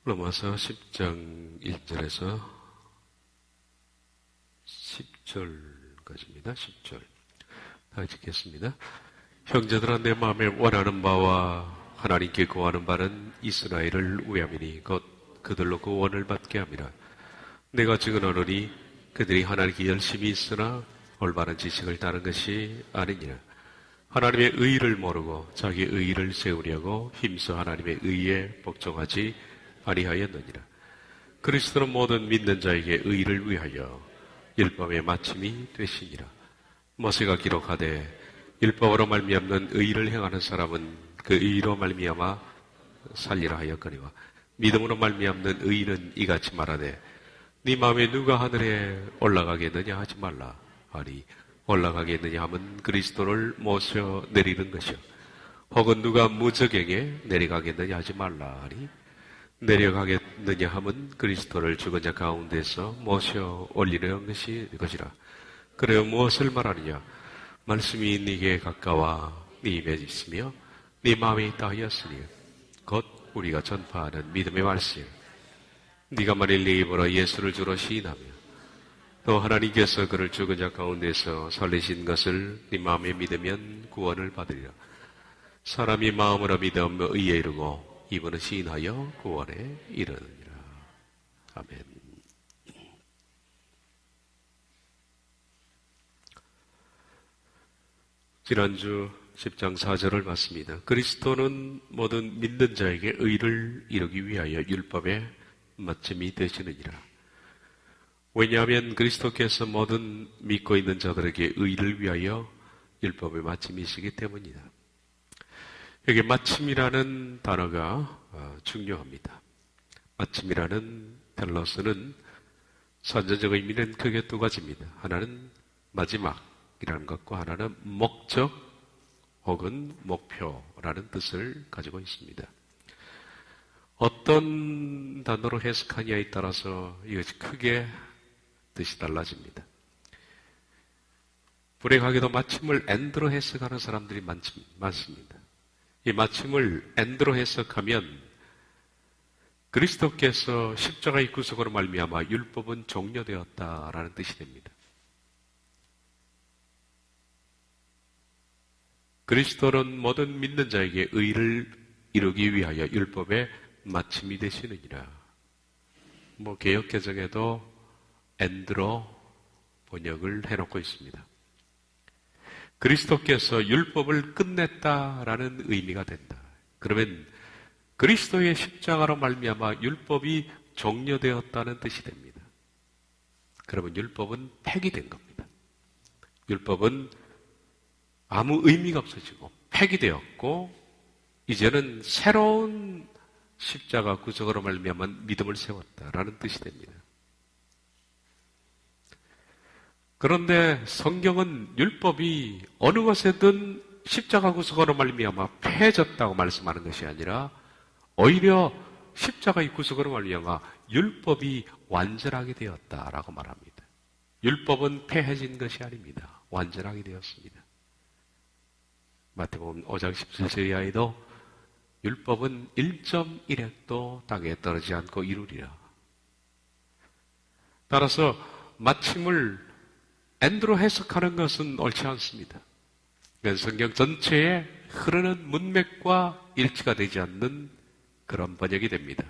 로마서 10장 1절에서 10절까지입니다. 10절. 다 같이 읽겠습니다. 형제들아, 내 마음에 원하는 바와 하나님께 구하는 바는 이스라엘을 위함이니 곧 그들로 그 원을 받게 함이라. 내가 증언하노니 그들이 하나님께 열심히 있으나 올바른 지식을 따른 것이 아니니라. 하나님의 의의를 모르고 자기의 의의를 세우려고 힘써 하나님의 의의에 복종하지 아니하였느니라. 그리스도는 모든 믿는 자에게 의의를 위하여 율법의 마침이 되시니라. 모세가 기록하되 율법으로 말미암는 의의를 행하는 사람은 그 의의로 말미암아 살리라 하였거니와 믿음으로 말미암는 의의는 이같이 말하되 네 마음에 누가 하늘에 올라가겠느냐 하지 말라 하니 올라가겠느냐 하면 그리스도를 모셔 내리는 것이요 혹은 누가 무저갱에 내려가겠느냐 하지 말라 하니 내려가겠느냐 하면 그리스도를 죽은 자 가운데서 모셔 올리는 것이라. 그래야 무엇을 말하느냐? 말씀이 네게 가까워 네 입에 있으며 네 마음에 있다 하였으니 곧 우리가 전파하는 믿음의 말씀. 네가 만일 네 입으로 예수를 주로 시인하며 또 하나님께서 그를 죽은 자 가운데서 살리신 것을 네 마음에 믿으면 구원을 받으리라. 사람이 마음으로 믿으며 의에 이르고 입으로 시인하여 구원에 이르느니라. 아멘. 지난주 10장 4절을 봤습니다. 그리스도는 모든 믿는 자에게 의를 이루기 위하여 율법의 마침이 되시느니라. 왜냐하면 그리스도께서 모든 믿고 있는 자들에게 의를 위하여 율법의 마침이시기 때문이다. 여기 마침이라는 단어가 중요합니다. 마침이라는 텔러스는 선전적 의미는 크게 두 가지입니다. 하나는 마지막이라는 것과 하나는 목적 혹은 목표라는 뜻을 가지고 있습니다. 어떤 단어로 해석하냐에 따라서 이것이 크게 뜻이 달라집니다. 불행하게도 마침을 엔드로 해석하는 사람들이 많습니다. 이 마침을 엔드로 해석하면 그리스도께서 십자가의 구속으로 말미암아 율법은 종료되었다라는 뜻이 됩니다. 그리스도는 모든 믿는 자에게 의를 이루기 위하여 율법의 마침이 되시느니라. 개역개정에도 엔드로 번역을 해놓고 있습니다. 그리스도께서 율법을 끝냈다라는 의미가 된다. 그러면 그리스도의 십자가로 말미암아 율법이 종료되었다는 뜻이 됩니다. 그러면 율법은 폐기된 겁니다. 율법은 아무 의미가 없어지고 폐기되었고 이제는 새로운 십자가 구속으로 말미암아 믿음을 세웠다라는 뜻이 됩니다. 그런데 성경은 율법이 어느 것에든 십자가 구속으로 말미암아 폐해졌다고 말씀하는 것이 아니라 오히려 십자가의 구속으로 말미암아 율법이 완전하게 되었다라고 말합니다. 율법은 폐해진 것이 아닙니다. 완전하게 되었습니다. 마태복음 5장 17절 이하에도 율법은 1.1획도 땅에 떨어지지 않고 이루리라. 따라서 마침을 엔드로 해석하는 것은 옳지 않습니다. 성경 전체에 흐르는 문맥과 일치가 되지 않는 그런 번역이 됩니다.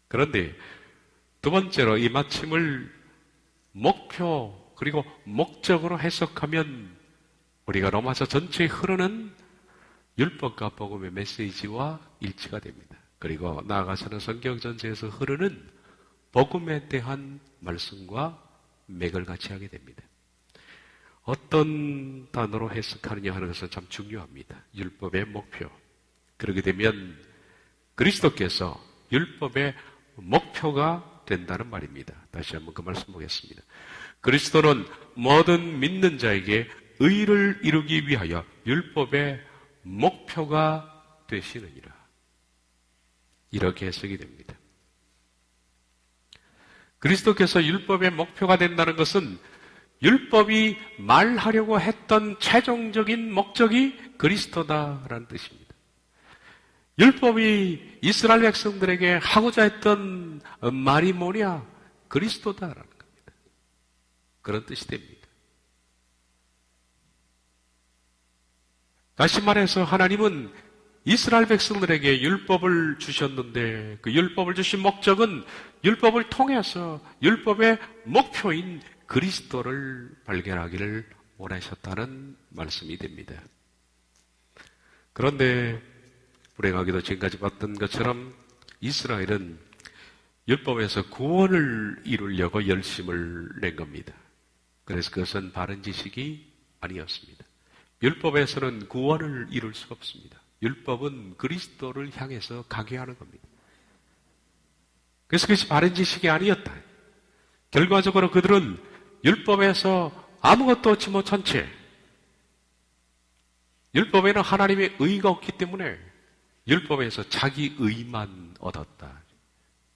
그런데 두 번째로 이 마침을 목표 그리고 목적으로 해석하면 우리가 로마서 전체에 흐르는 율법과 복음의 메시지와 일치가 됩니다. 그리고 나아가서는 성경 전체에서 흐르는 복음에 대한 말씀과 맥을 같이 하게 됩니다. 어떤 단어로 해석하느냐 하는 것은 참 중요합니다. 율법의 목표. 그렇게 되면 그리스도께서 율법의 목표가 된다는 말입니다. 다시 한번 그 말씀 보겠습니다. 그리스도는 모든 믿는 자에게 의를 이루기 위하여 율법의 목표가 되시느니라. 이렇게 해석이 됩니다. 그리스도께서 율법의 목표가 된다는 것은 율법이 말하려고 했던 최종적인 목적이 그리스도다라는 뜻입니다. 율법이 이스라엘 백성들에게 하고자 했던 말이 뭐냐? 그리스도다라는 겁니다. 그런 뜻이 됩니다. 다시 말해서 하나님은 이스라엘 백성들에게 율법을 주셨는데 그 율법을 주신 목적은 율법을 통해서 율법의 목표인 그리스도를 발견하기를 원하셨다는 말씀이 됩니다. 그런데 불행하게도 지금까지 봤던 것처럼 이스라엘은 율법에서 구원을 이루려고 열심을 낸 겁니다. 그래서 그것은 바른 지식이 아니었습니다. 율법에서는 구원을 이룰 수가 없습니다. 율법은 그리스도를 향해서 가게 하는 겁니다. 그래서 그것이 바른 지식이 아니었다. 결과적으로 그들은 율법에서 아무것도 얻지 못한 채 율법에는 하나님의 의가 없기 때문에 율법에서 자기 의만 얻었다.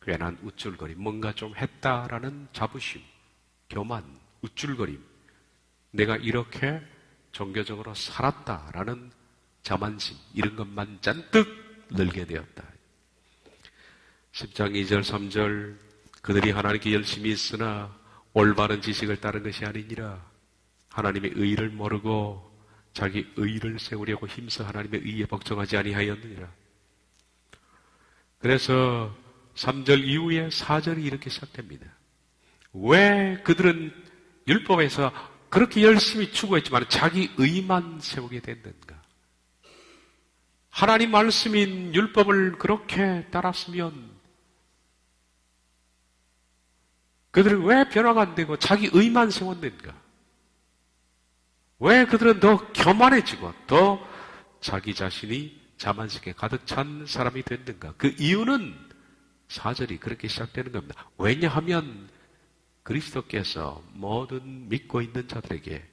괜한 우쭐거림, 뭔가 좀 했다라는 자부심, 교만, 우쭐거림, 내가 이렇게 종교적으로 살았다라는 자만심, 이런 것만 잔뜩 늘게 되었다. 10장 2절 3절 그들이 하나님께 열심히 있으나 올바른 지식을 따른 것이 아니니라. 하나님의 의를 모르고 자기 의를 세우려고 힘써 하나님의 의에 복종하지 아니하였느니라. 그래서 3절 이후에 4절이 이렇게 시작됩니다. 왜 그들은 율법에서 그렇게 열심히 추구했지만 자기 의만 세우게 됐는가? 하나님 말씀인 율법을 그렇게 따랐으면 그들은 왜 변화가 안 되고 자기 의만 세웠는가? 왜 그들은 더 교만해지고 더 자기 자신이 자만심에 가득 찬 사람이 됐는가? 그 이유는 4절이 그렇게 시작되는 겁니다. 왜냐하면 그리스도께서 모든 믿고 있는 자들에게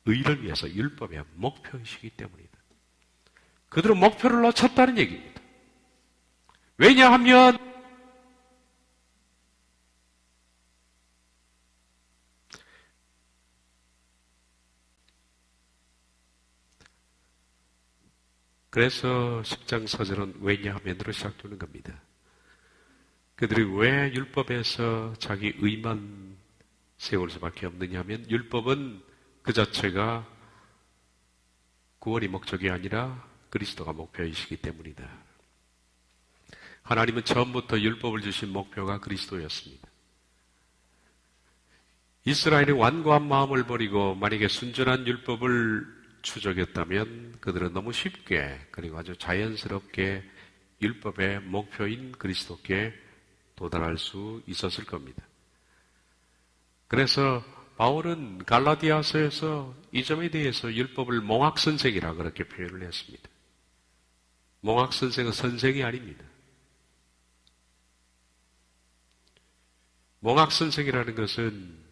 의를 위해서 율법의 목표이시기 때문이다. 그들은 목표를 놓쳤다는 얘기입니다. 왜냐하면 그래서 10장 4절은 왜냐하면으로 시작되는 겁니다. 그들이 왜 율법에서 자기 의만 세울 수밖에 없느냐 하면 율법은 그 자체가 구원이 목적이 아니라 그리스도가 목표이시기 때문이다. 하나님은 처음부터 율법을 주신 목표가 그리스도였습니다. 이스라엘이 완고한 마음을 버리고 만약에 순전한 율법을 추적했다면 그들은 너무 쉽게 그리고 아주 자연스럽게 율법의 목표인 그리스도께 도달할 수 있었을 겁니다. 그래서 바울은 갈라디아서에서 이 점에 대해서 율법을 몽학선생이라 그렇게 표현을 했습니다. 몽학선생은 선생이 아닙니다. 몽학선생이라는 것은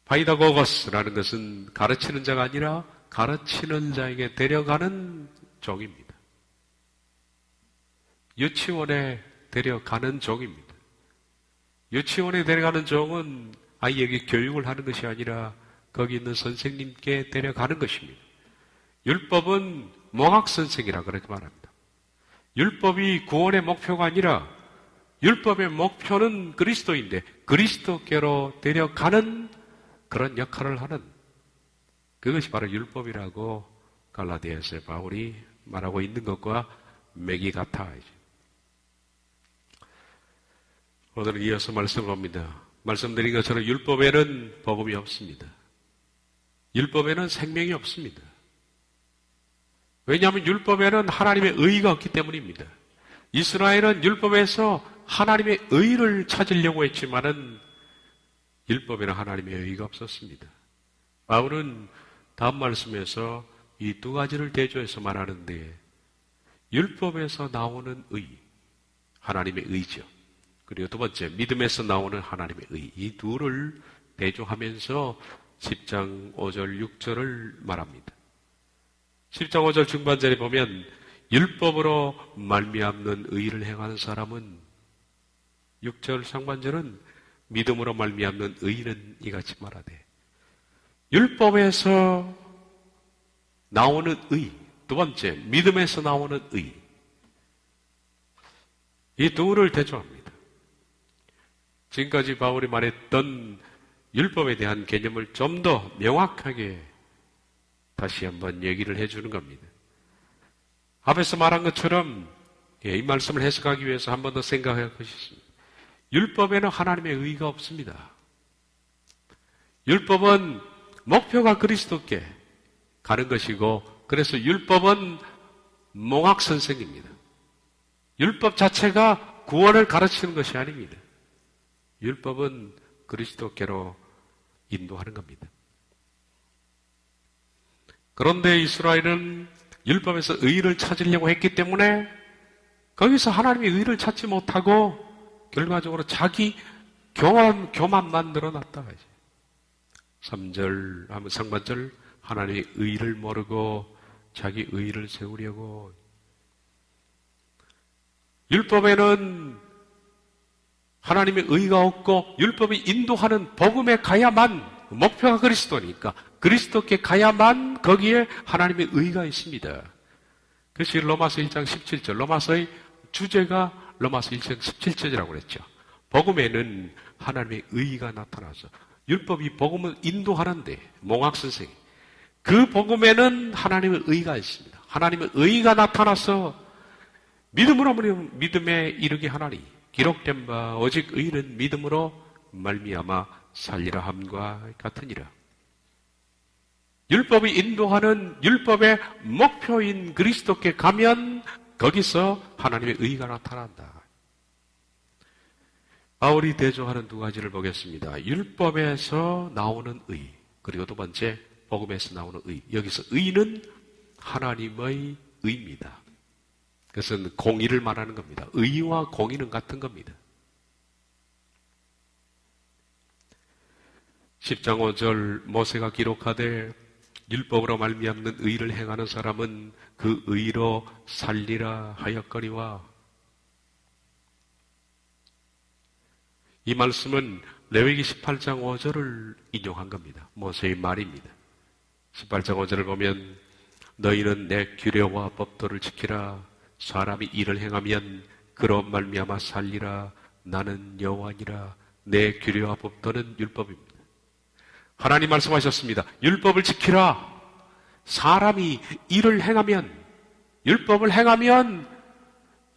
파이다고거스라는 것은 가르치는 자가 아니라 가르치는 자에게 데려가는 종입니다. 유치원에 데려가는 종입니다. 유치원에 데려가는 종은 아이에게 교육을 하는 것이 아니라 거기 있는 선생님께 데려가는 것입니다. 율법은 몽학선생이라 그렇게 말합니다. 율법이 구원의 목표가 아니라 율법의 목표는 그리스도인데 그리스도께로 데려가는 그런 역할을 하는 그것이 바로 율법이라고 갈라디아서의 바울이 말하고 있는 것과 맥이 같아. 오늘은 이어서 말씀을 봅니다. 말씀드린 것처럼 율법에는 복음이 없습니다. 율법에는 생명이 없습니다. 왜냐하면 율법에는 하나님의 의가 없기 때문입니다. 이스라엘은 율법에서 하나님의 의를 찾으려고 했지만은 율법에는 하나님의 의가 없었습니다. 바울은 다음 말씀에서 이 두 가지를 대조해서 말하는데 율법에서 나오는 의, 하나님의 의죠. 그리고 두 번째, 믿음에서 나오는 하나님의 의, 이 둘을 대조하면서 10장 5절 6절을 말합니다. 10장 5절 중반절에 보면 율법으로 말미암는 의를 행하는 사람은 6절 상반절은 믿음으로 말미암는 의는 이같이 말하되 율법에서 나오는 의, 두 번째 믿음에서 나오는 의, 이 둘을 대조합니다. 지금까지 바울이 말했던 율법에 대한 개념을 좀 더 명확하게 다시 한번 얘기를 해주는 겁니다. 앞에서 말한 것처럼 이 말씀을 해석하기 위해서 한 번 더 생각할 것이 있습니다. 율법에는 하나님의 의의가 없습니다. 율법은 목표가 그리스도께 가는 것이고, 그래서 율법은 몽학 선생입니다. 율법 자체가 구원을 가르치는 것이 아닙니다. 율법은 그리스도께로 인도하는 겁니다. 그런데 이스라엘은 율법에서 의의를 찾으려고 했기 때문에 거기서 하나님의 의의를 찾지 못하고 결과적으로 자기 교만만 늘어났다. 3절 하면 상반절, 하나님의 의의를 모르고 자기 의의를 세우려고. 율법에는 하나님의 의의가 없고 율법이 인도하는 복음에 가야만, 목표가 그리스도니까 그리스도께 가야만 거기에 하나님의 의의가 있습니다. 그것이 로마서 1장 17절, 로마서의 주제가 로마서 1장 17절이라고 그랬죠. 복음에는 하나님의 의의가 나타나서, 율법이 복음을 인도하는데, 몽학선생, 그 복음에는 하나님의 의의가 있습니다. 하나님의 의의가 나타나서 믿음으로 믿음에 이르게 하나니, 기록된 바 오직 의인은 믿음으로 말미암아 살리라 함과 같으니라. 율법이 인도하는 율법의 목표인 그리스도께 가면 거기서 하나님의 의의가 나타난다. 바울이 대조하는 두 가지를 보겠습니다. 율법에서 나오는 의, 그리고 두 번째 복음에서 나오는 의. 여기서 의는 하나님의 의입니다. 그것은 공의를 말하는 겁니다. 의와 공의는 같은 겁니다. 10장 5절 모세가 기록하되 율법으로 말미암는 의를 행하는 사람은 그 의로 살리라 하였거니와. 이 말씀은 레위기 18장 5절을 인용한 겁니다. 모세의 말입니다. 18장 5절을 보면 너희는 내 규례와 법도를 지키라. 사람이 일을 행하면 그로 말미암아 살리라. 나는 여호와니라. 내 규례와 법도는 율법입니다. 하나님 말씀하셨습니다. 율법을 지키라. 사람이 일을 행하면, 율법을 행하면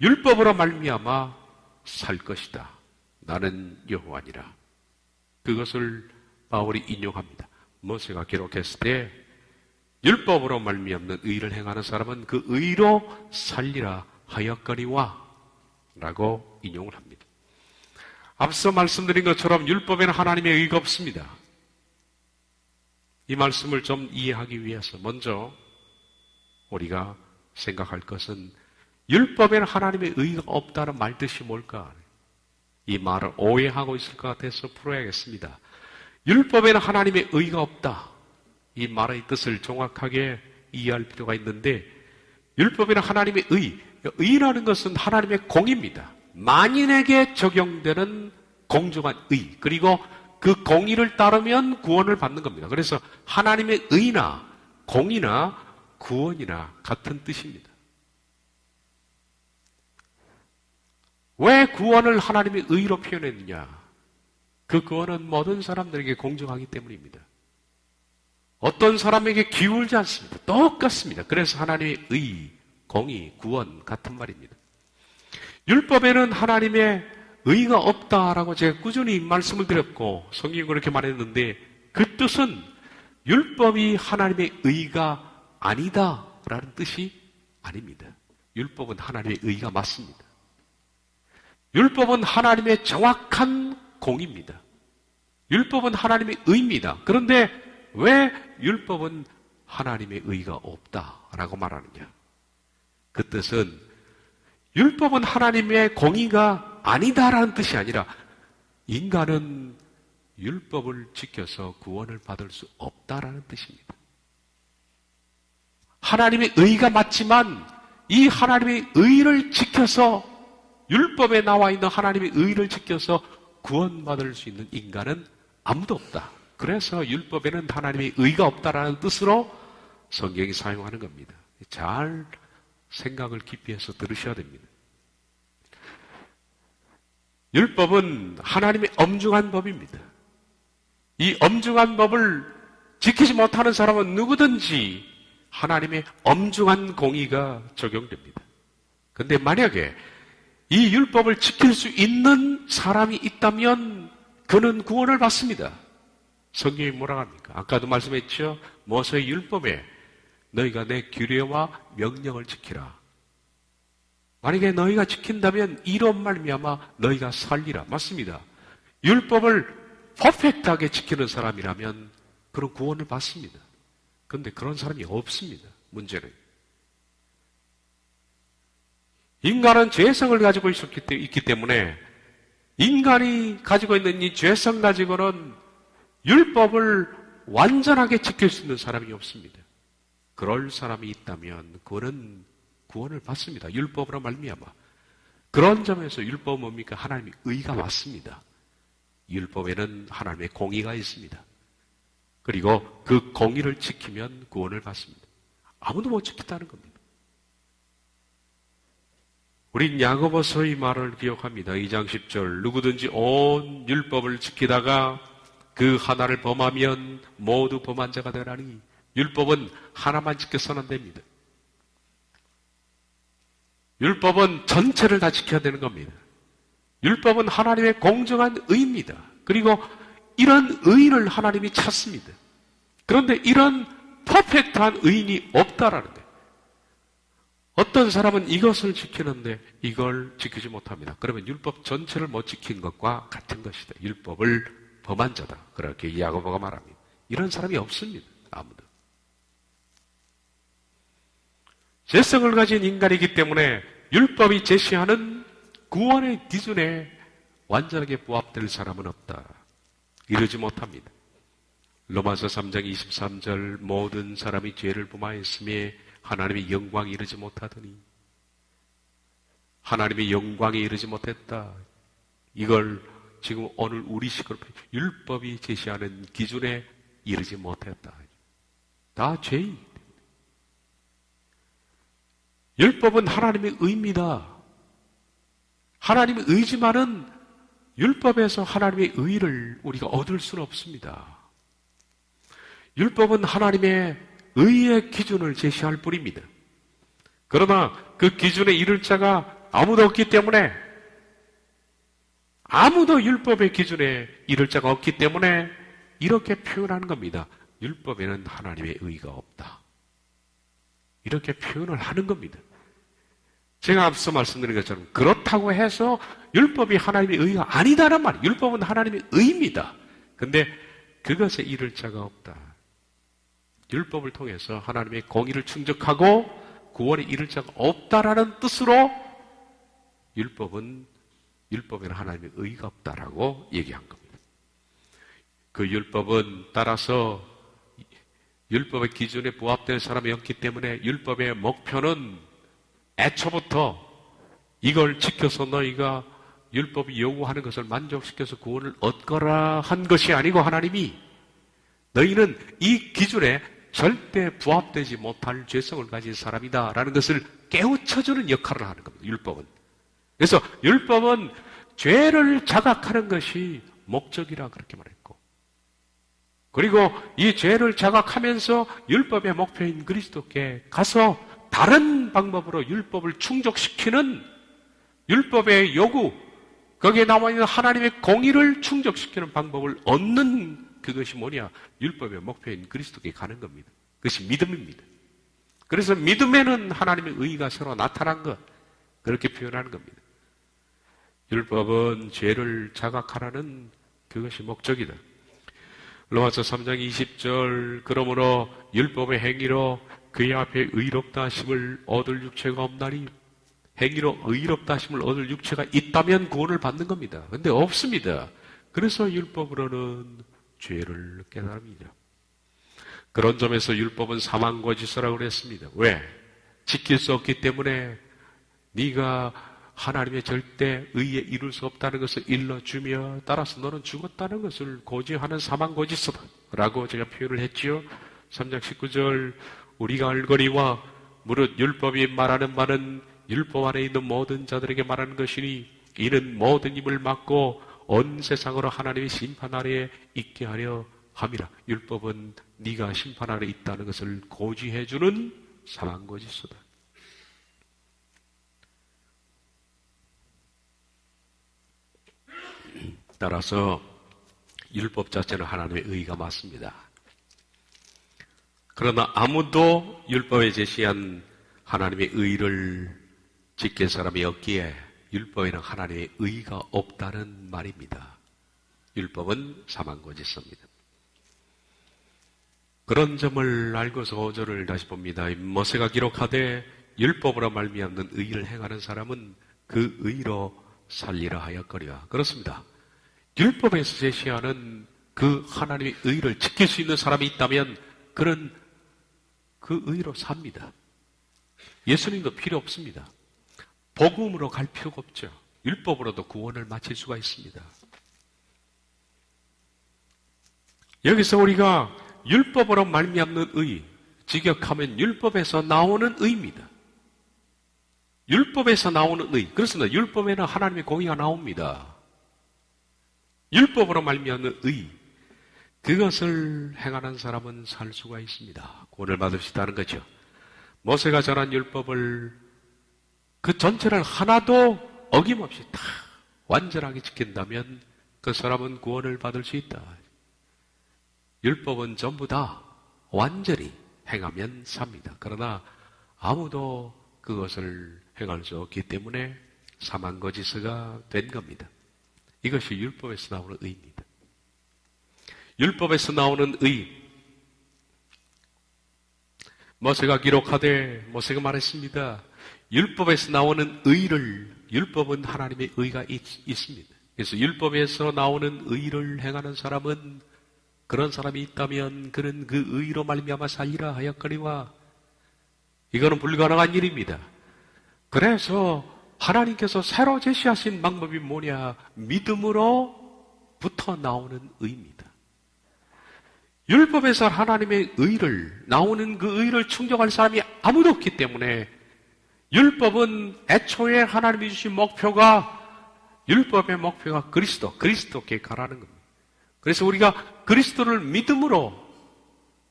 율법으로 말미암아 살 것이다. 나는 여호와니라. 그것을 바울이 인용합니다. 모세가 기록했을 때 율법으로 말미암는 의를 행하는 사람은 그 의로 살리라 하였거니와 라고 인용을 합니다. 앞서 말씀드린 것처럼 율법에는 하나님의 의가 없습니다. 이 말씀을 좀 이해하기 위해서 먼저 우리가 생각할 것은 율법에는 하나님의 의가 없다는 말 뜻이 뭘까? 이 말을 오해하고 있을 것 같아서 풀어야겠습니다. 율법에는 하나님의 의가 없다. 이 말의 뜻을 정확하게 이해할 필요가 있는데, 율법에는 하나님의 의라는 것은 하나님의 공의입니다. 만인에게 적용되는 공정한 의, 그리고 그 공의를 따르면 구원을 받는 겁니다. 그래서 하나님의 의나 공의나 구원이나 같은 뜻입니다. 왜 구원을 하나님의 의로 표현했느냐? 그 구원은 모든 사람들에게 공정하기 때문입니다. 어떤 사람에게 기울지 않습니다. 똑같습니다. 그래서 하나님의 의, 공의, 구원 같은 말입니다. 율법에는 하나님의 의가 없다라고 제가 꾸준히 말씀을 드렸고 성경이 그렇게 말했는데, 그 뜻은 율법이 하나님의 의가 아니다라는 뜻이 아닙니다. 율법은 하나님의 의가 맞습니다. 율법은 하나님의 정확한 공입니다. 율법은 하나님의 의입니다. 그런데 왜 율법은 하나님의 의가 없다라고 말하느냐? 그 뜻은 율법은 하나님의 공의가 아니다라는 뜻이 아니라 인간은 율법을 지켜서 구원을 받을 수 없다라는 뜻입니다. 하나님의 의가 맞지만 이 하나님의 의를 지켜서, 율법에 나와 있는 하나님의 의를 지켜서 구원받을 수 있는 인간은 아무도 없다. 그래서 율법에는 하나님의 의가 없다라는 뜻으로 성경이 사용하는 겁니다. 잘 생각을 깊이 해서 들으셔야 됩니다. 율법은 하나님의 엄중한 법입니다. 이 엄중한 법을 지키지 못하는 사람은 누구든지 하나님의 엄중한 공의가 적용됩니다. 그런데 만약에 이 율법을 지킬 수 있는 사람이 있다면 그는 구원을 받습니다. 성경이 뭐라고 합니까? 아까도 말씀했죠. 모세의 율법에 너희가 내 규례와 명령을 지키라. 만약에 너희가 지킨다면 이로 말미암아 너희가 살리라. 맞습니다. 율법을 퍼펙트하게 지키는 사람이라면 그런 구원을 받습니다. 그런데 그런 사람이 없습니다. 문제는 인간은 죄성을 가지고 있기 때문에 인간이 가지고 있는 이 죄성 가지고는 율법을 완전하게 지킬 수 있는 사람이 없습니다. 그럴 사람이 있다면 그는 구원을 받습니다. 율법으로 말미암아. 그런 점에서 율법은 뭡니까? 하나님의 의가 맞습니다. 율법에는 하나님의 공의가 있습니다. 그리고 그 공의를 지키면 구원을 받습니다. 아무도 못 지켰다는 겁니다. 우린 야고보서의 말을 기억합니다. 2장 10절 누구든지 온 율법을 지키다가 그 하나를 범하면 모두 범한 자가 되라니. 율법은 하나만 지켜서는 안 됩니다. 율법은 전체를 다 지켜야 되는 겁니다. 율법은 하나님의 공정한 의입니다. 그리고 이런 의인을 하나님이 찾습니다. 그런데 이런 퍼펙트한 의인이 없다라는 거예요. 어떤 사람은 이것을 지키는데 이걸 지키지 못합니다. 그러면 율법 전체를 못 지킨 것과 같은 것이다. 율법을 범한 자다. 그렇게 야고보가 말합니다. 이런 사람이 없습니다. 아무도. 죄성을 가진 인간이기 때문에 율법이 제시하는 구원의 기준에 완전하게 부합될 사람은 없다. 이르지 못합니다. 로마서 3장 23절 모든 사람이 죄를 범하였으며 하나님의 영광에 이르지 못하더니 하나님의 영광에 이르지 못했다. 이걸 지금 오늘 우리식으로 율법이 제시하는 기준에 이르지 못했다. 다 죄인. 율법은 하나님의 의입니다. 하나님의 의지만은 율법에서 하나님의 의를 우리가 얻을 수는 없습니다. 율법은 하나님의 의의 기준을 제시할 뿐입니다. 그러나 그 기준에 이를 자가 아무도 없기 때문에 아무도 율법의 기준에 이를 자가 없기 때문에 이렇게 표현하는 겁니다. 율법에는 하나님의 의가 없다. 이렇게 표현을 하는 겁니다. 제가 앞서 말씀드린 것처럼 그렇다고 해서 율법이 하나님의 의가 아니다란 말이에요. 율법은 하나님의 의입니다. 근데 그것에 이를 자가 없다. 율법을 통해서 하나님의 공의를 충족하고 구원에 이를 자가 없다라는 뜻으로 율법에는 하나님의 의가 없다라고 얘기한 겁니다. 그 율법은 따라서 율법의 기준에 부합될 사람이 없기 때문에 율법의 목표는 애초부터 이걸 지켜서 너희가 율법이 요구하는 것을 만족시켜서 구원을 얻거라 한 것이 아니고 하나님이 너희는 이 기준에 절대 부합되지 못할 죄성을 가진 사람이다 라는 것을 깨우쳐주는 역할을 하는 겁니다. 율법은. 그래서 율법은 죄를 자각하는 것이 목적이라 그렇게 말했고 그리고 이 죄를 자각하면서 율법의 목표인 그리스도께 가서 다른 방법으로 율법을 충족시키는 율법의 요구, 거기에 나와 있는 하나님의 공의를 충족시키는 방법을 얻는 그것이 뭐냐? 율법의 목표인 그리스도께 가는 겁니다. 그것이 믿음입니다. 그래서 믿음에는 하나님의 의의가 서로 나타난 것, 그렇게 표현하는 겁니다. 율법은 죄를 자각하라는 그것이 목적이다. 로마서 3장 20절 그러므로 율법의 행위로 그의 앞에 의롭다 하심을 얻을 육체가 없나니 행위로 의롭다 하심을 얻을 육체가 있다면 구원을 받는 겁니다. 그런데 없습니다. 그래서 율법으로는 죄를 깨달음이죠. 그런 점에서 율법은 사망거짓서라고 그랬습니다. 왜? 지킬 수 없기 때문에 네가 하나님의 절대 의에 이룰 수 없다는 것을 일러주며 따라서 너는 죽었다는 것을 고지하는 사망거짓서다 라고 제가 표현을 했지요. 3장 19절 우리가 알거니와 무릇 율법이 말하는 바는 율법 안에 있는 모든 자들에게 말하는 것이니 이는 모든 입을 막고 온 세상으로 하나님의 심판 아래에 있게 하려 함이라. 율법은 네가 심판 아래 있다는 것을 고지해주는 사망고지서다. 따라서 율법 자체는 하나님의 의가 맞습니다. 그러나 아무도 율법에 제시한 하나님의 의를 지킬 사람이 없기에 율법에는 하나님의 의가 없다는 말입니다. 율법은 사망고지서입니다. 그런 점을 알고서 5절을 다시 봅니다. 모세가 기록하되 율법으로 말미암는 의를 행하는 사람은 그 의로 살리라 하였거니와. 그렇습니다. 율법에서 제시하는 그 하나님의 의를 지킬 수 있는 사람이 있다면 그는 그 의로 삽니다. 예수님도 필요 없습니다. 복음으로 갈 필요가 없죠. 율법으로도 구원을 마칠 수가 있습니다. 여기서 우리가 율법으로 말미암는 의, 직역하면 율법에서 나오는 의입니다. 율법에서 나오는 의. 그렇습니다. 율법에는 하나님의 공의가 나옵니다. 율법으로 말미암는 의, 그것을 행하는 사람은 살 수가 있습니다. 구원을 받을 수 있다는 거죠. 모세가 전한 율법을 그 전체를 하나도 어김없이 다 완전하게 지킨다면 그 사람은 구원을 받을 수 있다. 율법은 전부 다 완전히 행하면 삽니다. 그러나 아무도 그것을 행할 수 없기 때문에 사망거지서가 된 겁니다. 이것이 율법에서 나오는 의입니다. 율법에서 나오는 의. 모세가 기록하되 모세가 말했습니다. 율법에서 나오는 의를, 율법은 하나님의 의가 있습니다. 그래서 율법에서 나오는 의를 행하는 사람은, 그런 사람이 있다면 그는 그 의로 말미암아 살리라 하였거니와. 이거는 불가능한 일입니다. 그래서 하나님께서 새로 제시하신 방법이 뭐냐? 믿음으로부터 나오는 의입니다. 율법에서 하나님의 의를, 나오는 그 의를 충족할 사람이 아무도 없기 때문에 율법은 애초에 하나님이 주신 목표가, 율법의 목표가 그리스도께 가라는 겁니다. 그래서 우리가 그리스도를 믿음으로,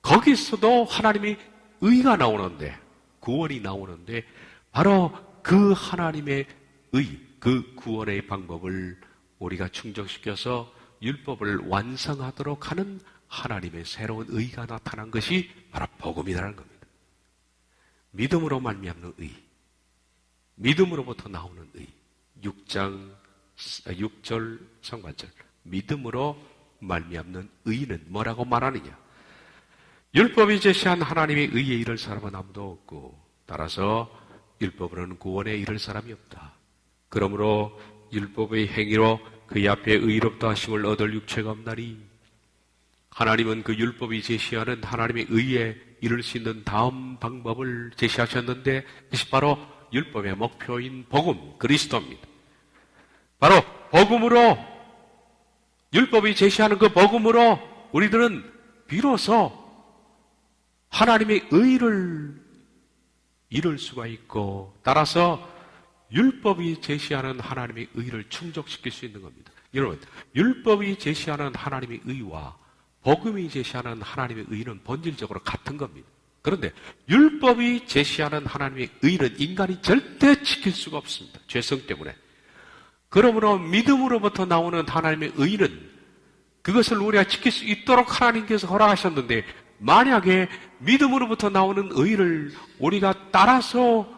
거기서도 하나님의 의가 나오는데, 구원이 나오는데, 바로 그 하나님의 의, 그 구원의 방법을 우리가 충족시켜서 율법을 완성하도록 하는 하나님의 새로운 의가 나타난 것이 바로 복음이라는 겁니다. 믿음으로 말미암는 의, 믿음으로부터 나오는 의. 6절 상반절. 믿음으로 말미암는 의는 뭐라고 말하느냐? 율법이 제시한 하나님의 의에 이를 사람은 아무도 없고, 따라서 율법으로는 구원에 이를 사람이 없다. 그러므로 율법의 행위로 그의 앞에 의롭다 하심을 얻을 육체가 없나니, 하나님은 그 율법이 제시하는 하나님의 의에 이룰 수 있는 다음 방법을 제시하셨는데, 그것이 바로 율법의 목표인 복음, 그리스도입니다. 바로 복음으로, 율법이 제시하는 그 복음으로 우리들은 비로소 하나님의 의를 이룰 수가 있고, 따라서 율법이 제시하는 하나님의 의를 충족시킬 수 있는 겁니다. 여러분, 율법이 제시하는 하나님의 의와 복음이 제시하는 하나님의 의는 본질적으로 같은 겁니다. 그런데 율법이 제시하는 하나님의 의는 인간이 절대 지킬 수가 없습니다. 죄성 때문에. 그러므로 믿음으로부터 나오는 하나님의 의는, 그것을 우리가 지킬 수 있도록 하나님께서 허락하셨는데, 만약에 믿음으로부터 나오는 의를 우리가 따라서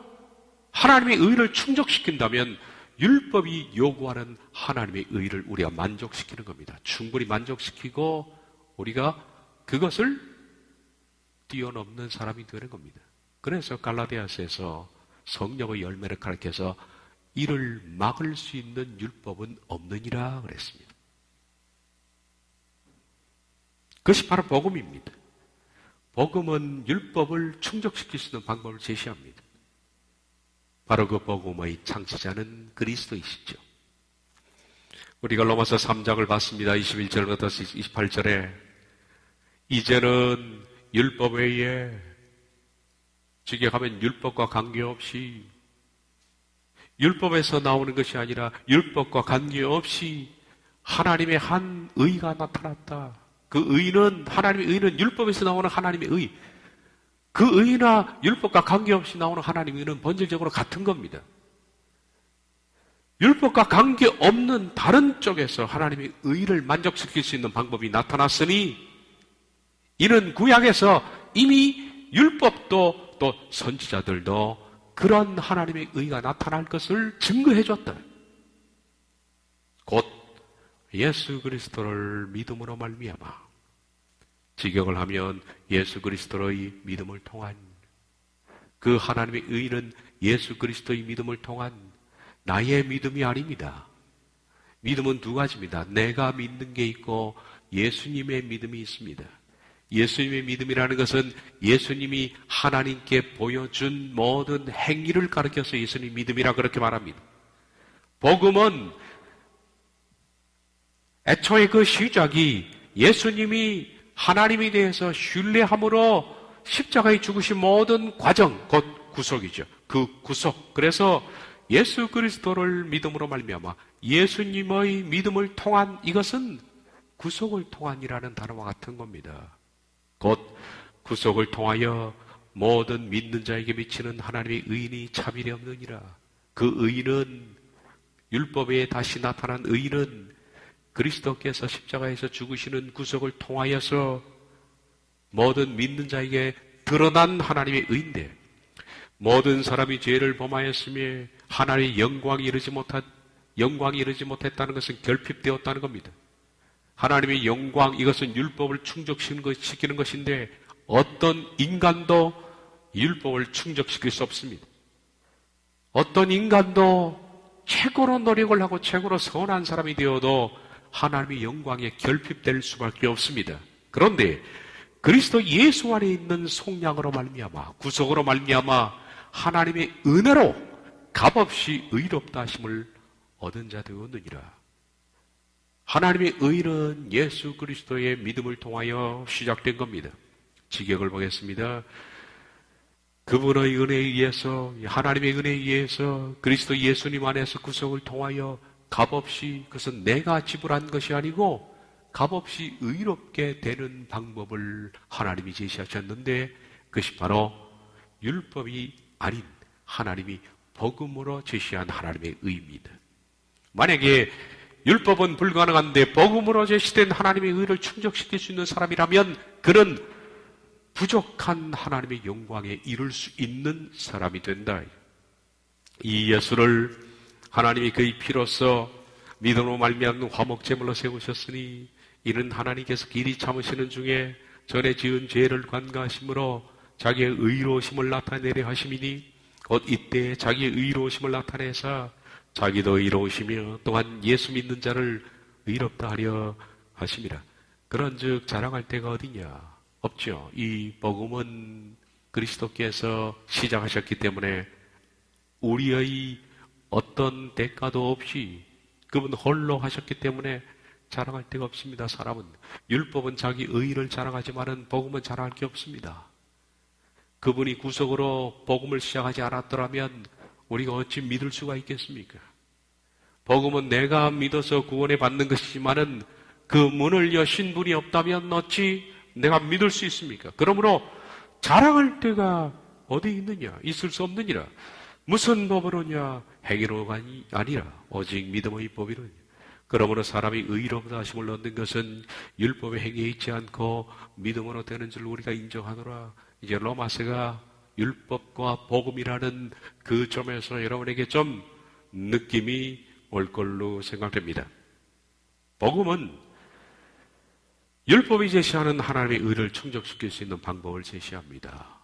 하나님의 의를 충족시킨다면 율법이 요구하는 하나님의 의를 우리가 만족시키는 겁니다. 충분히 만족시키고 우리가 그것을 뛰어넘는 사람이 되는 겁니다. 그래서 갈라디아서에서 성령의 열매를 가르쳐서 이를 막을 수 있는 율법은 없느니라 그랬습니다. 그것이 바로 복음입니다. 복음은 율법을 충족시킬 수 있는 방법을 제시합니다. 바로 그 복음의 창시자는 그리스도이시죠. 우리가 로마서 3장을 봤습니다. 21절부터 28절에 이제는 율법 외에, 직역하면 율법과 관계없이 율법에서 나오는 것이 아니라 율법과 관계없이 하나님의 한 의가 나타났다. 그 의는, 하나님의 의는 율법에서 나오는 하나님의 의. 그 의나 율법과 관계없이 나오는 하나님의 의는 본질적으로 같은 겁니다. 율법과 관계없는 다른 쪽에서 하나님의 의를 만족시킬 수 있는 방법이 나타났으니 이는 구약에서 이미 율법도 또 선지자들도 그런 하나님의 의가 나타날 것을 증거해 줬다. 곧 예수 그리스도를 믿음으로 말미암아 직역을 하면 예수 그리스도의 믿음을 통한 그 하나님의 의는 예수 그리스도의 믿음을 통한 나의 믿음이 아닙니다. 믿음은 두 가지입니다. 내가 믿는 게 있고 예수님의 믿음이 있습니다. 예수님의 믿음이라는 것은 예수님이 하나님께 보여준 모든 행위를 가르쳐서 예수님 믿음이라 그렇게 말합니다. 복음은 애초에 그 시작이 예수님이 하나님에 대해서 신뢰함으로 십자가에 죽으신 모든 과정, 곧 구속이죠. 그 구속. 그래서 예수 그리스도를 믿음으로 말미암아 예수님의 믿음을 통한 이것은 구속을 통한이라는 단어와 같은 겁니다. 곧 구속을 통하여 모든 믿는 자에게 미치는 하나님의 의인이 차별이 없느니라. 그 의인은 율법에 다시 나타난 의인은 그리스도께서 십자가에서 죽으시는 구속을 통하여서 모든 믿는 자에게 드러난 하나님의 의인데 모든 사람이 죄를 범하였으며 하나님의 영광이 이르지 못했다는 것은 결핍되었다는 겁니다. 하나님의 영광, 이것은 율법을 충족시키는 것인데 어떤 인간도 율법을 충족시킬 수 없습니다. 어떤 인간도 최고로 노력을 하고 최고로 선한 사람이 되어도 하나님의 영광에 결핍될 수밖에 없습니다. 그런데 그리스도 예수 안에 있는 속량으로 말미암아 구속으로 말미암아 하나님의 은혜로 값없이 의롭다 하심을 얻은 자 되었느니라. 하나님의 의는 예수 그리스도의 믿음을 통하여 시작된 겁니다. 직역을 보겠습니다. 그분의 은혜에 의해서, 하나님의 은혜에 의해서 그리스도 예수님 안에서 구속을 통하여 값없이, 그것은 내가 지불한 것이 아니고 값없이 의롭게 되는 방법을 하나님이 제시하셨는데 그것이 바로 율법이 아닌 하나님이 복음으로 제시한 하나님의 의입니다. 만약에 율법은 불가능한데 복음으로 제시된 하나님의 의를 충족시킬 수 있는 사람이라면 그는 부족한 하나님의 영광에 이룰 수 있는 사람이 된다. 이 예수를 하나님이 그의 피로써 믿음으로 말미암는 화목제물로 세우셨으니 이는 하나님께서 길이 참으시는 중에 전에 지은 죄를 관가하심으로 자기의 의로우심을 나타내려 하심이니 곧 이때 자기의 의로우심을 나타내사 자기도 의로우시며 또한 예수 믿는 자를 의롭다 하려 하심이라. 그런즉 자랑할 데가 어디냐? 없죠. 이 복음은 그리스도께서 시작하셨기 때문에 우리의 어떤 대가도 없이 그분 홀로 하셨기 때문에 자랑할 데가 없습니다. 사람은 율법은 자기 의를 자랑하지만은 복음은 자랑할 게 없습니다. 그분이 구속으로 복음을 시작하지 않았더라면 우리가 어찌 믿을 수가 있겠습니까? 복음은 내가 믿어서 구원을 받는 것이지만은 그 문을 여신 분이 없다면 어찌 내가 믿을 수 있습니까? 그러므로 자랑할 데가 어디 있느냐? 있을 수 없느니라. 무슨 법으로냐? 행위로가 아니라 오직 믿음의 법이로냐. 그러므로 사람이 의롭다 하심을 얻는 것은 율법의 행위에 있지 않고 믿음으로 되는 줄 우리가 인정하노라. 이제 로마서가 율법과 복음이라는 그 점에서 여러분에게 좀 느낌이 올 걸로 생각됩니다. 복음은 율법이 제시하는 하나님의 의를 충족시킬 수 있는 방법을 제시합니다.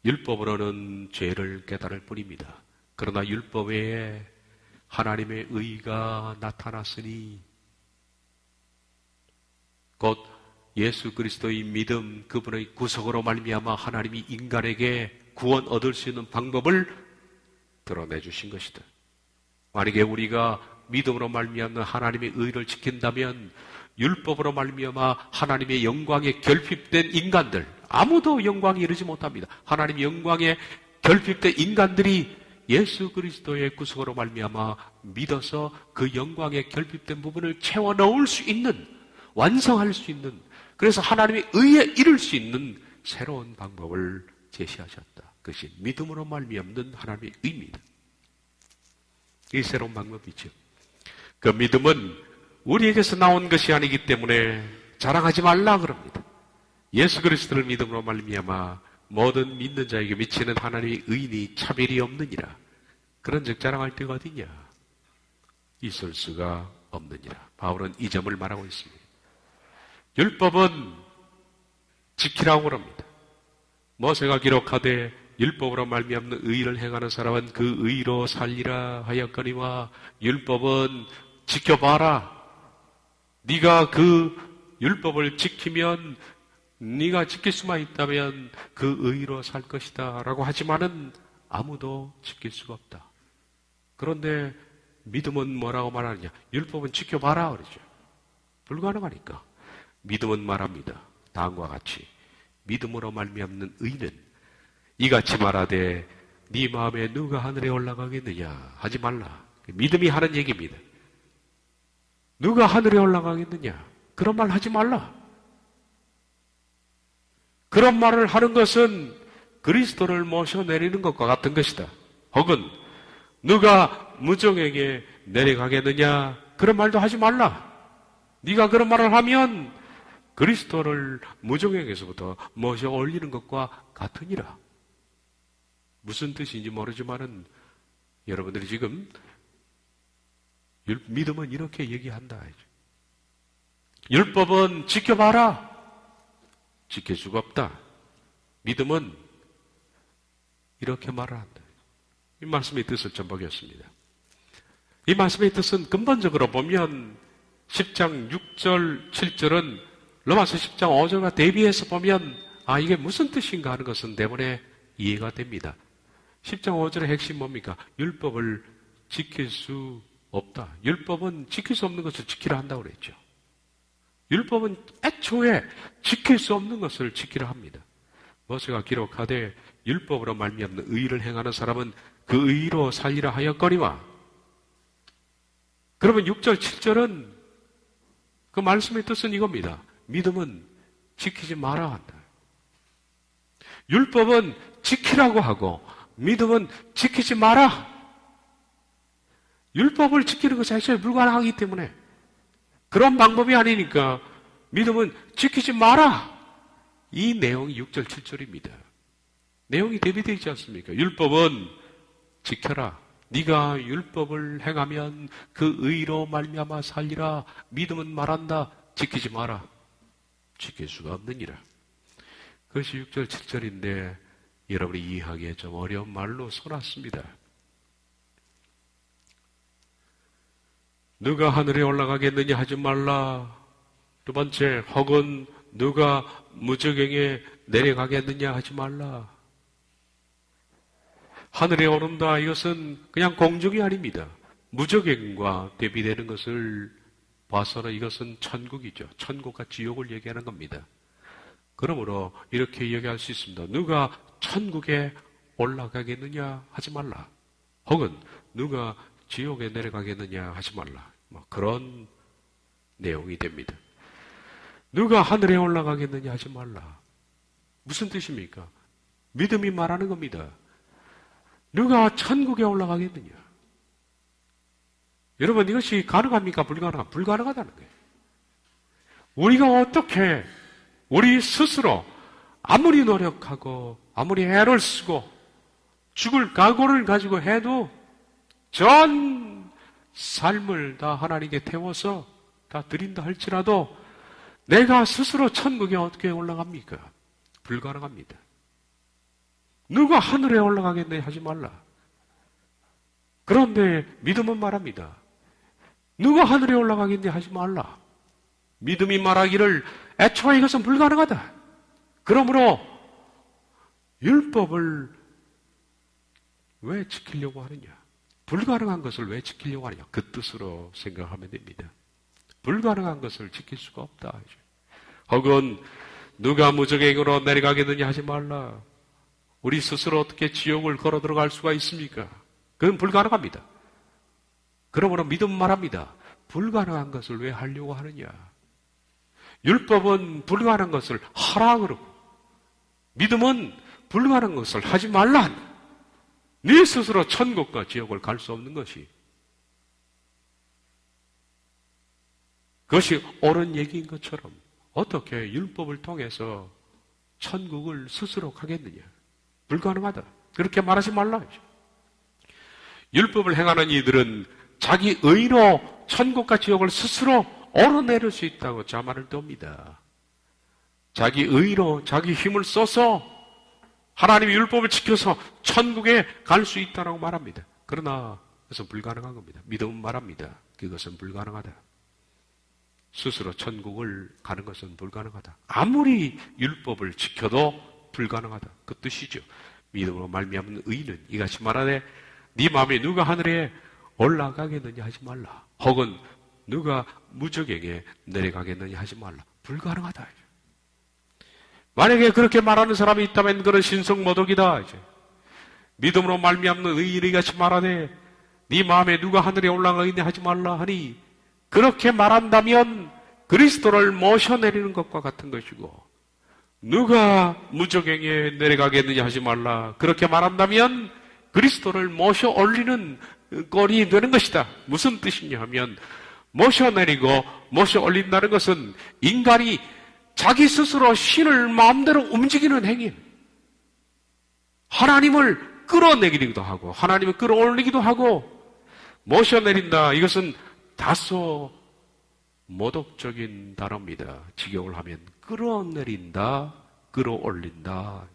율법으로는 죄를 깨달을 뿐입니다. 그러나 율법 외에 하나님의 의가 나타났으니 곧 예수 그리스도의 믿음, 그분의 구속으로 말미암아 하나님이 인간에게 구원 얻을 수 있는 방법을 드러내 주신 것이다. 만약에 우리가 믿음으로 말미암는 하나님의 의를 지킨다면 율법으로 말미암아 하나님의 영광에 결핍된 인간들, 아무도 영광에 이르지 못합니다. 하나님의 영광에 결핍된 인간들이 예수 그리스도의 구속으로 말미암아 믿어서 그 영광에 결핍된 부분을 채워 넣을 수 있는, 완성할 수 있는, 그래서 하나님의 의에 이룰 수 있는 새로운 방법을 제시하셨다. 그것이 믿음으로 말미암는 하나님의 의입니다. 이 새로운 방법이죠. 그 믿음은 우리에게서 나온 것이 아니기 때문에 자랑하지 말라 그럽니다. 예수 그리스도를 믿음으로 말미암아 모든 믿는 자에게 미치는 하나님의 의인이 차별이 없느니라. 그런즉 자랑할 데가 어디냐? 있을 수가 없느니라. 바울은 이 점을 말하고 있습니다. 율법은 지키라고 그럽니다. 모세가 기록하되 율법으로 말미암는 의를 행하는 사람은 그 의로 살리라 하였거니와 율법은 지켜봐라. 네가 그 율법을 지키면, 네가 지킬 수만 있다면 그 의로 살 것이다 라고 하지만은 아무도 지킬 수가 없다. 그런데 믿음은 뭐라고 말하느냐? 율법은 지켜봐라 그러죠. 불가능하니까 믿음은 말합니다. 다음과 같이 믿음으로 말미암는 의는 이같이 말하되 네 마음에 누가 하늘에 올라가겠느냐 하지 말라. 믿음이 하는 얘기입니다. 누가 하늘에 올라가겠느냐? 그런 말 하지 말라. 그런 말을 하는 것은 그리스도를 모셔내리는 것과 같은 것이다. 혹은 누가 무정에게 내려가겠느냐? 그런 말도 하지 말라. 네가 그런 말을 하면 그리스도를 무정에게서부터 모셔 올리는 것과 같으니라. 무슨 뜻인지 모르지만은 여러분들이 지금 믿음은 이렇게 얘기한다. 율법은 지켜봐라. 지킬 수가 없다. 믿음은 이렇게 말을 한다. 이 말씀의 뜻을 좀 보겠습니다. 이 말씀의 뜻은 근본적으로 보면 10장 6절 7절은 로마서 10장 5절과 대비해서 보면 이게 무슨 뜻인가 하는 것은 대부분에 이해가 됩니다. 10장 5절의 핵심 뭡니까? 율법을 지킬 수 없다. 율법은 지킬 수 없는 것을 지키라 한다고 그랬죠. 율법은 애초에 지킬 수 없는 것을 지키라 합니다. 모세가 기록하되 율법으로 말미암는 의를 행하는 사람은 그 의로 살리라 하였거니와. 그러면 6절 7절은 그 말씀의 뜻은 이겁니다. 믿음은 지키지 마라 한다. 율법은 지키라고 하고 믿음은 지키지 마라. 율법을 지키는 것이 애초에 불가능하기 때문에 그런 방법이 아니니까 믿음은 지키지 마라. 이 내용이 6절 7절입니다. 내용이 대비되어 있지 않습니까? 율법은 지켜라. 네가 율법을 행하면 그 의로 말미암아 살리라. 믿음은 말한다. 지키지 마라. 지킬 수가 없느니라. 그것이 6절 7절인데 여러분이 이해하기에 좀 어려운 말로 써놨습니다. 누가 하늘에 올라가겠느냐 하지 말라. 두 번째, 혹은 누가 무저갱에 내려가겠느냐 하지 말라. 하늘에 오른다, 이것은 그냥 공중이 아닙니다. 무저갱과 대비되는 것을 봐서는 이것은 천국이죠. 천국과 지옥을 얘기하는 겁니다. 그러므로 이렇게 얘기할 수 있습니다. 누가 천국에 올라가겠느냐 하지 말라. 혹은 누가 지옥에 내려가겠느냐 하지 말라. 그런 내용이 됩니다. 누가 하늘에 올라가겠느냐 하지 말라. 무슨 뜻입니까? 믿음이 말하는 겁니다. 누가 천국에 올라가겠느냐? 여러분, 이것이 가능합니까? 불가능합니까? 불가능하다는 거예요. 우리가 어떻게 우리 스스로 아무리 노력하고 아무리 애를 쓰고 죽을 각오를 가지고 해도 전 삶을 다 하나님께 태워서 다 드린다 할지라도 내가 스스로 천국에 어떻게 올라갑니까? 불가능합니다. 누가 하늘에 올라가겠네 하지 말라. 그런데 믿음은 말합니다. 누가 하늘에 올라가겠네 하지 말라. 믿음이 말하기를 애초에 이것은 불가능하다. 그러므로 율법을 왜 지키려고 하느냐? 불가능한 것을 왜 지키려고 하느냐? 그 뜻으로 생각하면 됩니다. 불가능한 것을 지킬 수가 없다. 혹은 누가 무저갱으로 내려가겠느냐 하지 말라. 우리 스스로 어떻게 지옥을 걸어 들어갈 수가 있습니까? 그건 불가능합니다. 그러므로 믿음은 말합니다. 불가능한 것을 왜 하려고 하느냐? 율법은 불가능한 것을 하라 그러고, 믿음은 불가능한 것을 하지 말라. 네 스스로 천국과 지옥을 갈 수 없는 것이, 그것이 옳은 얘기인 것처럼 어떻게 율법을 통해서 천국을 스스로 가겠느냐? 불가능하다. 그렇게 말하지 말라. 율법을 행하는 이들은 자기 의로 천국과 지옥을 스스로 얻어내릴 수 있다고 자만을 떱니다. 자기 의로 자기 힘을 써서 하나님의 율법을 지켜서 천국에 갈 수 있다고 말합니다. 그러나 그것은 불가능한 겁니다. 믿음은 말합니다. 그것은 불가능하다. 스스로 천국을 가는 것은 불가능하다. 아무리 율법을 지켜도 불가능하다. 그 뜻이죠. 믿음으로 말미암는 의는 이같이 말하되 네 마음에 누가 하늘에 올라가겠느냐 하지 말라. 혹은 누가 무저갱에 내려가겠느냐 하지 말라. 불가능하다. 만약에 그렇게 말하는 사람이 있다면 그는 신성모독이다. 믿음으로 말미암는 의인이 같이 말하되 네 마음에 누가 하늘에 올라가겠느냐 하지 말라 하니, 그렇게 말한다면 그리스도를 모셔내리는 것과 같은 것이고, 누가 무저갱에 내려가겠느냐 하지 말라, 그렇게 말한다면 그리스도를 모셔 올리는 꼴이 되는 것이다. 무슨 뜻이냐 하면, 모셔내리고 모셔 올린다는 것은 인간이 자기 스스로 신을 마음대로 움직이는 행위예요. 하나님을 끌어내기도 하고 하나님을 끌어올리기도 하고, 모셔내린다, 이것은 다소 모독적인 단어입니다. 직역을 하면 끌어내린다, 끌어올린다.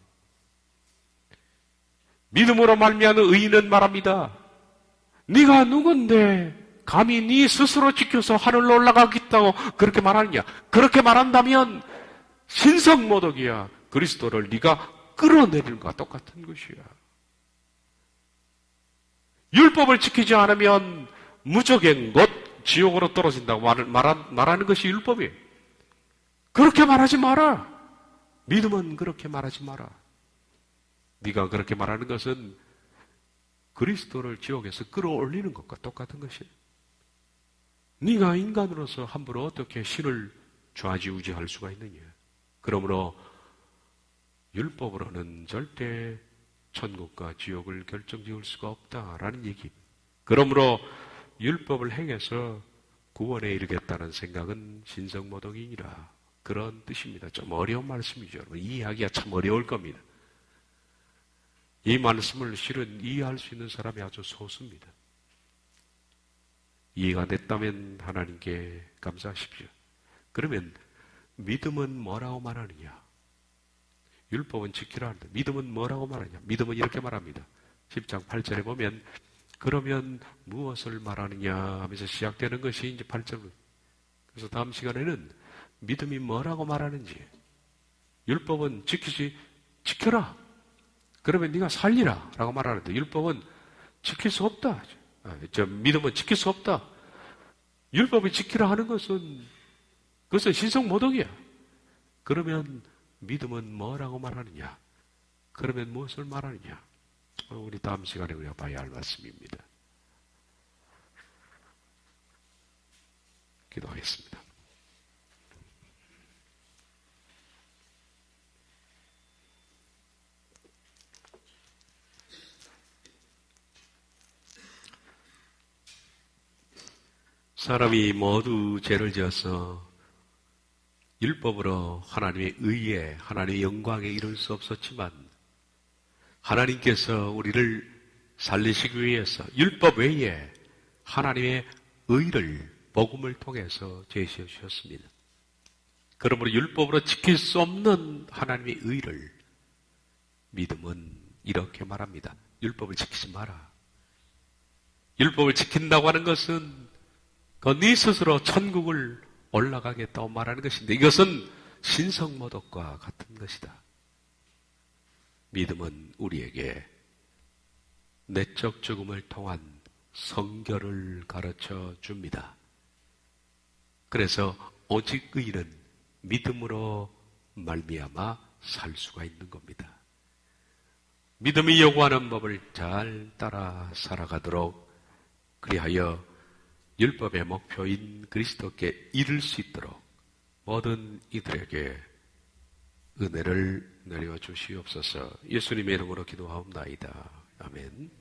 믿음으로 말미암는 의인은 말합니다. 네가 누군데 감히 네 스스로 지켜서 하늘로 올라가겠다고 그렇게 말하느냐? 그렇게 말한다면 신성모독이야. 그리스도를 네가 끌어내리는 것과 똑같은 것이야. 율법을 지키지 않으면 무적인 곧 지옥으로 떨어진다고 말하는 것이 율법이에요. 그렇게 말하지 마라. 믿음은 그렇게 말하지 마라. 네가 그렇게 말하는 것은 그리스도를 지옥에서 끌어올리는 것과 똑같은 것이에요. 네가 인간으로서 함부로 어떻게 신을 좌지우지할 수가 있느냐. 그러므로 율법으로는 절대 천국과 지옥을 결정지을 수가 없다라는 얘기입니다. 그러므로 율법을 행해서 구원에 이르겠다는 생각은 신성모독이니라, 그런 뜻입니다. 좀 어려운 말씀이죠. 여러분, 이해하기가 참 어려울 겁니다. 이 말씀을 실은 이해할 수 있는 사람이 아주 소수입니다. 이해가 됐다면 하나님께 감사하십시오. 그러면 믿음은 뭐라고 말하느냐? 율법은 지키라 하는데 믿음은 뭐라고 말하냐? 믿음은 이렇게 말합니다. 10장 8절에 보면 그러면 무엇을 말하느냐 하면서 시작되는 것이 이제 8절. 그래서 다음 시간에는 믿음이 뭐라고 말하는지, 율법은 지켜라. 그러면 네가 살리라 라고 말하는데, 율법은 지킬 수 없다. 믿음은 지킬 수 없다. 율법을 지키라 하는 것은 그것은 신성모독이야. 그러면 믿음은 뭐라고 말하느냐? 그러면 무엇을 말하느냐? 우리 다음 시간에 우리가 봐야 할 말씀입니다. 기도하겠습니다. 사람이 모두 죄를 지어서 율법으로 하나님의 의에, 하나님의 영광에 이룰 수 없었지만, 하나님께서 우리를 살리시기 위해서 율법 외에 하나님의 의를 복음을 통해서 제시해 주셨습니다. 그러므로 율법으로 지킬 수 없는 하나님의 의를 믿음은 이렇게 말합니다. 율법을 지키지 마라. 율법을 지킨다고 하는 것은 네 스스로 천국을 올라가겠다고 말하는 것인데, 이것은 신성모독과 같은 것이다. 믿음은 우리에게 내적 죽음을 통한 성결을 가르쳐 줍니다. 그래서 오직 의인은 믿음으로 말미암아 살 수가 있는 겁니다. 믿음이 요구하는 법을 잘 따라 살아가도록 그리하여 율법의 목표인 그리스도께 이를 수 있도록 모든 이들에게 은혜를 내려 주시옵소서. 예수님의 이름으로 기도하옵나이다. 아멘.